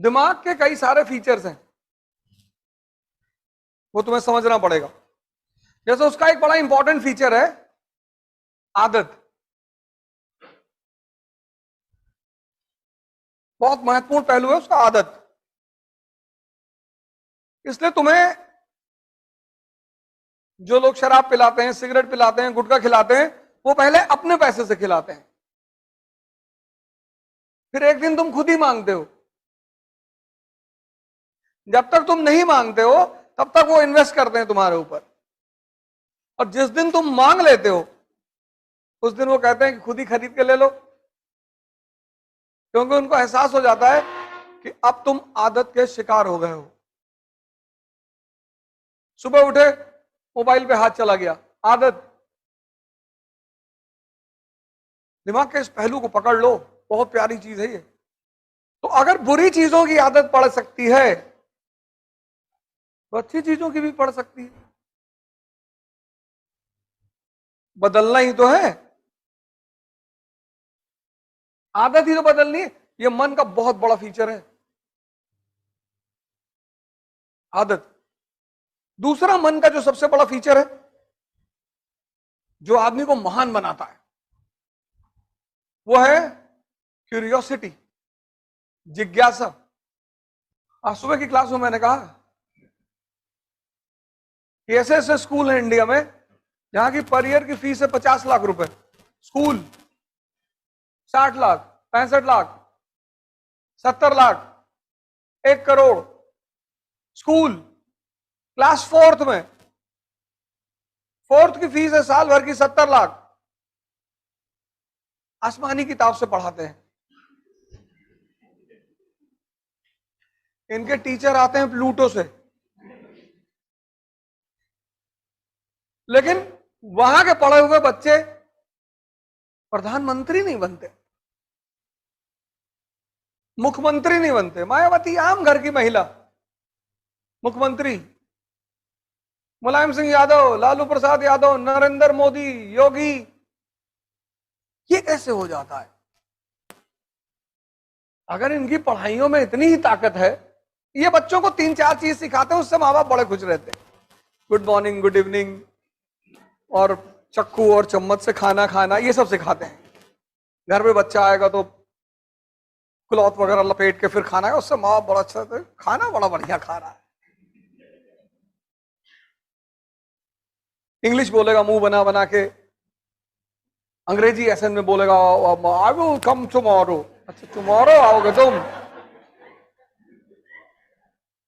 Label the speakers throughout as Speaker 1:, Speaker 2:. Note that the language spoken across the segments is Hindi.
Speaker 1: दिमाग के कई सारे फीचर्स हैं, वो तुम्हें समझना पड़ेगा। जैसे उसका एक बड़ा इंपॉर्टेंट फीचर है आदत, बहुत महत्वपूर्ण पहलू है उसका आदत। इसलिए तुम्हें जो लोग शराब पिलाते हैं, सिगरेट पिलाते हैं, गुटखा खिलाते हैं, वो पहले अपने पैसे से खिलाते हैं, फिर एक दिन तुम खुद ही मांगते हो। जब तक तुम नहीं मांगते हो तब तक वो इन्वेस्ट करते हैं तुम्हारे ऊपर, और जिस दिन तुम मांग लेते हो उस दिन वो कहते हैं कि खुद ही खरीद के ले लो, क्योंकि उनको एहसास हो जाता है कि अब तुम आदत के शिकार हो गए हो। सुबह उठे, मोबाइल पे हाथ चला गया, आदत। दिमाग के इस पहलू को पकड़ लो, बहुत प्यारी चीज है ये। तो अगर बुरी चीजों की आदत पड़ सकती है तो अच्छी चीजों की भी पड़ सकती है। बदलना ही तो है, आदत ही तो बदलनी है। ये मन का बहुत बड़ा फीचर है, आदत। दूसरा मन का जो सबसे बड़ा फीचर है, जो आदमी को महान बनाता है, वो है क्यूरियोसिटी, जिज्ञासा। आज सुबह की क्लास में मैंने कहा कि ऐसे ऐसे स्कूल हैं इंडिया में जहां की पर ईयर की फीस है 50 लाख रुपए, school 60 lakh, 65 lakh, 70 lakh, 1 crore. School class fourth में, फोर्थ की फीस है साल भर की 70 लाख। आसमानी किताब से पढ़ाते हैं, इनके टीचर आते हैं प्लूटो से, लेकिन वहां के पढ़े हुए बच्चे प्रधानमंत्री नहीं बनते, मुख्यमंत्री नहीं बनते। मायावती आम घर की महिला मुख्यमंत्री, मुलायम सिंह यादव, लालू प्रसाद यादव, नरेंद्र मोदी, योगी, ये कैसे हो जाता है? अगर इनकी पढ़ाइयों में इतनी ही ताकत है, ये बच्चों को 3-4 चीज सिखाते हैं, उससे माँ बाप बड़े खुश रहते हैं। गुड मॉर्निंग, गुड इवनिंग, और चक्कू और चम्मच से खाना खाना, ये सब सिखाते हैं। घर में बच्चा आएगा तो क्लॉथ वगैरह लपेट के फिर खाना है, उससे माँ बाप बड़ा अच्छा है, खाना बड़ा बढ़िया खा रहा है। इंग्लिश बोलेगा मुंह बना बना के, अंग्रेजी एसेंट में बोलेगा आई विल कम टुमारो। अच्छा, टुमारो आओगे तुम?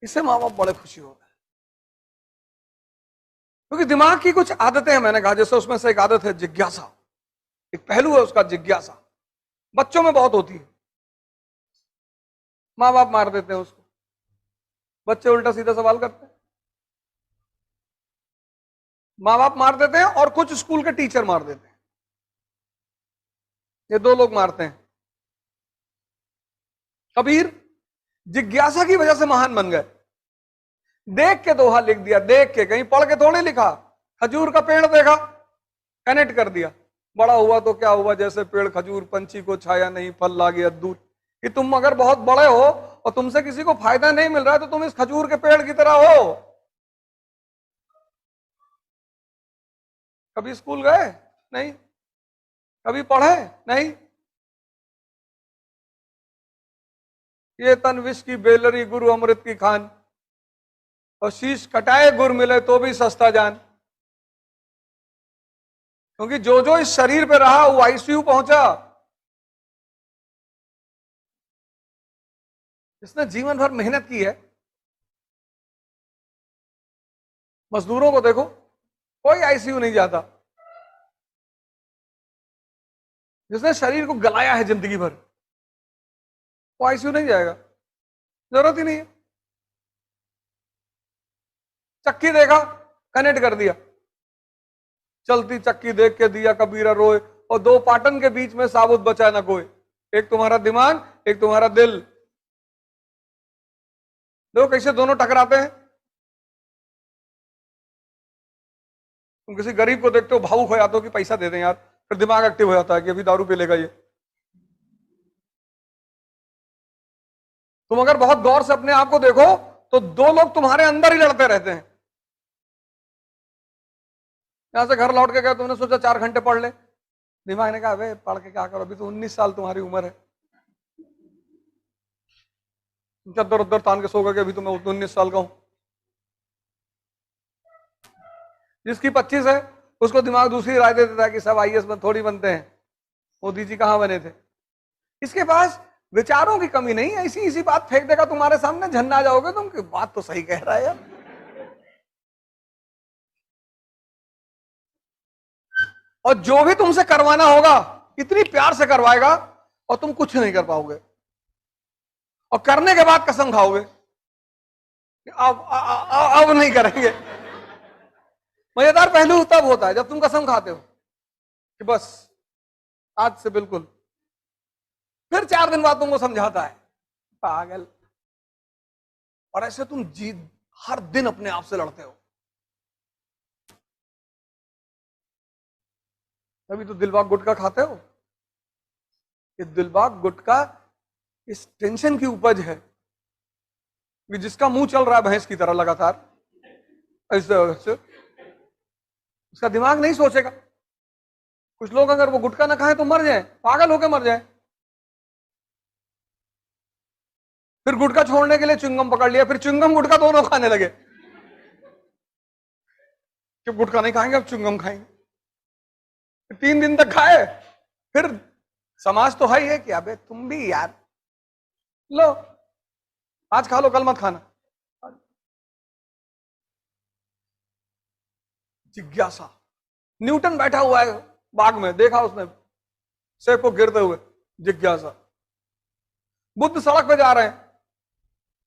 Speaker 1: इससे माँ बाप बड़े खुशी होते हैं, क्योंकि दिमाग की कुछ आदतें हैं। मैंने कहा जैसे उसमें से एक आदत है जिज्ञासा, एक पहलू है उसका जिज्ञासा, बच्चों में बहुत होती है। माँ बाप मार देते हैं उसको, बच्चे उल्टा सीधा सवाल करते हैं। माँ बाप मार देते हैं और कुछ स्कूल के टीचर मार देते हैं, ये 2 लोग मारते हैं। कबीर जिज्ञासा की वजह से महान बन गए। देख के दोहा लिख दिया, देख के, कहीं पढ़ के थोड़ी लिखा। खजूर का पेड़ देखा, कनेक्ट कर दिया, बड़ा हुआ तो क्या हुआ, जैसे पेड़ खजूर, पंछी को छाया नहीं, फल ला गया दूर। कि तुम अगर बहुत बड़े हो और तुमसे किसी को फायदा नहीं मिल रहा है तो तुम इस खजूर के पेड़ की तरह हो। कभी स्कूल गए? नहीं। कभी पढ़े? नहीं। ये तन विष की बेलरी, गुरु अमृत की खान, और शीश कटाए गुर मिले तो भी सस्ता जान। क्योंकि जो जो इस शरीर पे रहा वो आईसीयू पहुंचा। इसने जीवन भर मेहनत की है। मजदूरों को देखो, कोई आईसीयू नहीं जाता। जिसने शरीर को गलाया है जिंदगी भर, वो आईसीयू नहीं जाएगा, जरूरत ही नहीं है। चक्की देखा, कनेक्ट कर दिया, चलती चक्की देख के दिया कबीरा रोए, और 2 पाटन के बीच में साबुत बचा ना कोई, एक तुम्हारा दिमाग, एक तुम्हारा दिल। देखो कैसे दोनों टकराते हैं। तुम किसी गरीब को देखते हो, भावुक हो जाते हो कि पैसा दे दें यार, फिर दिमाग एक्टिव हो जाता है कि अभी दारू पी लेगा ये। तुम अगर बहुत गौर से अपने आप को देखो तो दो लोग तुम्हारे अंदर ही लड़ते रहते हैं। यहां से घर लौट के गए, तुमने सोचा 4 घंटे पढ़ ले, दिमाग ने कहा अबे पढ़ के क्या करो, अभी तो 19 साल तुम्हारी उम्र है। चद्दर उद्दर तान के सो गए, अभी तो मैं 19 साल का हूं। जिसकी 25 है उसको दिमाग दूसरी राय दे देता है कि सब आईएएस थोड़ी बनते हैं, मोदी जी कहां बने थे। इसके पास विचारों की कमी नहीं है, इसी इसी बात फेंक देगा तुम्हारे सामने, झन्ना जाओगे तुम कि बात तो सही कह रहा है यार। और जो भी तुमसे करवाना होगा इतनी प्यार से करवाएगा और तुम कुछ नहीं कर पाओगे, और करने के बाद कसम खाओगे अब नहीं करेंगे। मजेदार पहलू तब होता है जब तुम कसम खाते हो कि बस आज से बिल्कुल, फिर 4 दिन बाद तुमको समझाता है पागल। और ऐसे तुम जीत हर दिन अपने आप से लड़ते हो। तभी तो दिलबाग गुटखा खाते हो। ये दिलबाग गुटखा इस टेंशन की उपज है कि जिसका मुंह चल रहा है भैंस की तरह लगातार, ऐसे उसका दिमाग नहीं सोचेगा। कुछ लोग अगर वो गुटखा ना खाएं तो मर जाए, पागल होकर मर जाए। फिर गुटखा छोड़ने के लिए च्युइंगम पकड़ लिया, फिर च्युइंगम गुटखा दोनों खाने लगे कि गुटखा नहीं खाएंगे अब च्युइंगम खाएंगे। 3 दिन तक खाए, फिर समाज तो है ही है कि अबे तुम भी यार लो आज खा लो कल मत खाना। जिज्ञासा। न्यूटन बैठा हुआ है बाग में, देखा उसने सेब को गिरते हुए, जिज्ञासा। बुद्ध सड़क पे जा रहे हैं,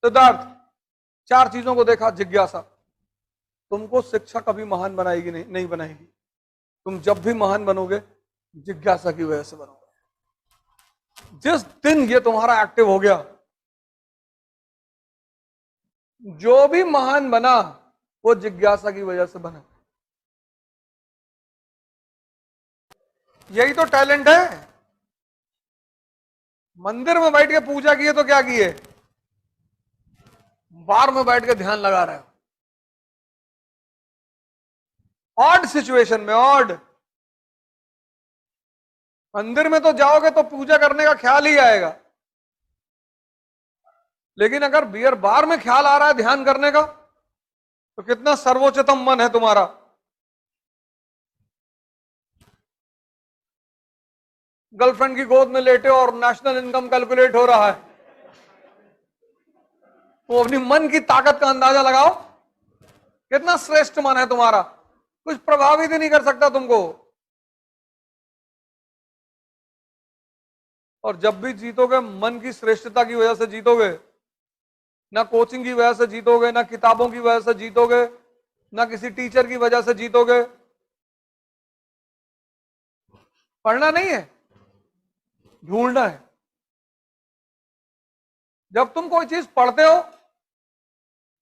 Speaker 1: सिद्धार्थ 4 चीजों को देखा, जिज्ञासा। तुमको शिक्षा कभी महान बनाएगी नहीं बनाएगी। तुम जब भी महान बनोगे जिज्ञासा की वजह से बनोगे। जिस दिन ये तुम्हारा एक्टिव हो गया, जो भी महान बना वो जिज्ञासा की वजह से बना। यही तो टैलेंट है। मंदिर में बैठ के पूजा किए तो क्या किए, बार में बैठ के ध्यान लगा रहे हो। ऑड सिचुएशन में, ऑड। मंदिर में तो जाओगे तो पूजा करने का ख्याल ही आएगा, लेकिन अगर बियर बार में ख्याल आ रहा है ध्यान करने का तो कितना सर्वोच्चतम मन है तुम्हारा। गर्लफ्रेंड की गोद में लेटे और नेशनल इनकम कैलकुलेट हो रहा है, तो अपनी मन की ताकत का अंदाजा लगाओ कितना श्रेष्ठ मन है तुम्हारा। कुछ प्रभावित ही नहीं कर सकता तुमको। और जब भी जीतोगे मन की श्रेष्ठता की वजह से जीतोगे, ना कोचिंग की वजह से जीतोगे, ना किताबों की वजह से जीतोगे, ना किसी टीचर की वजह से जीतोगे। पढ़ना नहीं है, ढूंढना है। जब तुम कोई चीज पढ़ते हो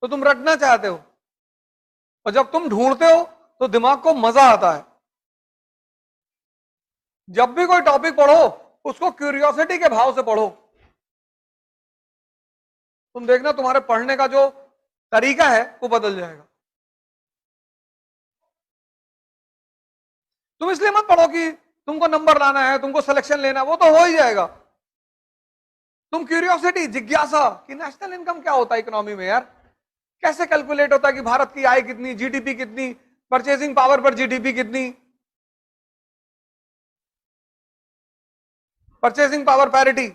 Speaker 1: तो तुम रटना चाहते हो, और जब तुम ढूंढते हो तो दिमाग को मजा आता है। जब भी कोई टॉपिक पढ़ो उसको क्यूरियोसिटी के भाव से पढ़ो। तुम देखना तुम्हारे पढ़ने का जो तरीका है वो बदल जाएगा। तुम इसलिए मत पढ़ो कि तुमको नंबर लाना है, तुमको सिलेक्शन लेना है, वो तो हो ही जाएगा। तुम क्यूरियोसिटी, जिज्ञासा कि नेशनल इनकम क्या होता है इकोनॉमी में यार, कैसे कैलकुलेट होता है कि भारत की आय कितनी, जीडीपी कितनी, परचेसिंग पावर पर जीडीपी कितनी, परचेसिंग पावर पैरिटी,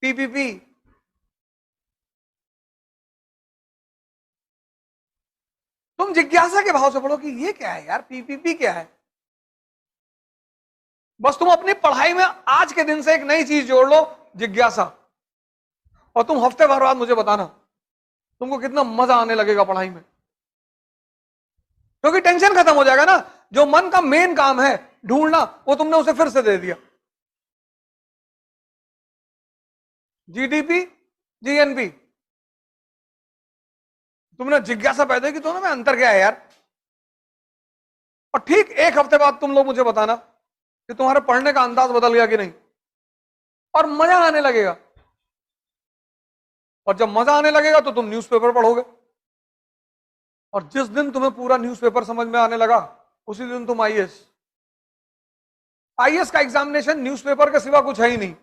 Speaker 1: पीपीपी। तुम जिज्ञासा के भाव से पढ़ो कि ये क्या है यार, पीपीपी क्या है। बस तुम अपनी पढ़ाई में आज के दिन से एक नई चीज जोड़ लो, जिज्ञासा, और तुम हफ्ते भर बाद मुझे बताना तुमको कितना मजा आने लगेगा पढ़ाई में। क्योंकि टेंशन खत्म हो जाएगा ना। जो मन का मेन काम है ढूंढना, वो तुमने उसे फिर से दे दिया। जीडीपी, जीएनपी, तुमने जिज्ञासा पैदा की, दोनों में अंतर क्या है यार। और ठीक 1 हफ्ते बाद तुम लोग मुझे बताना कि तुम्हारे पढ़ने का अंदाज बदल गया कि नहीं, और मजा आने लगेगा। और जब मजा आने लगेगा तो तुम न्यूज़पेपर पढ़ोगे, और जिस दिन तुम्हें पूरा न्यूज़पेपर समझ में आने लगा उसी दिन तुम आईएएस। आईएएस का एग्जामिनेशन न्यूज़पेपर के सिवा कुछ है ही नहीं।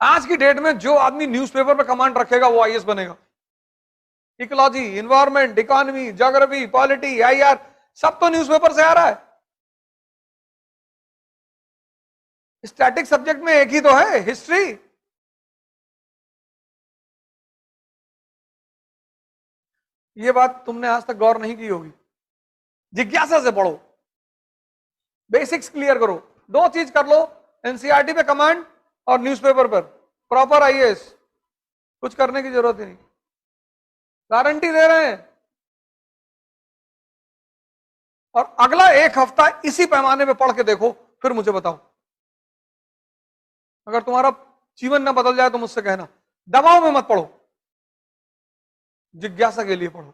Speaker 1: आज की डेट में जो आदमी न्यूज़पेपर पे कमांड रखेगा वो आईएएस बनेगा। Ecology, environment, economy, geography, polity, IR, सब तो न्यूज़पेपर से आ रहा है। स्टैटिक सब्जेक्ट में एक ही तो है, हिस्ट्री। ये बात तुमने आज तक गौर नहीं की होगी। जिज्ञासा से पढ़ो, बेसिक्स क्लियर करो, दो चीज कर लो, एनसीईआरटी पे कमांड और न्यूज़पेपर पर प्रॉपर आईएएस। कुछ करने की जरूरत ही नहीं, गारंटी दे रहे हैं। और अगला एक हफ्ता इसी पैमाने पे पढ़ के देखो, फिर मुझे बताओ। अगर तुम्हारा जीवन ना बदल जाए तो मुझसे कहना। दबाव में मत पढ़ो, जिज्ञासा के लिए पढ़ो।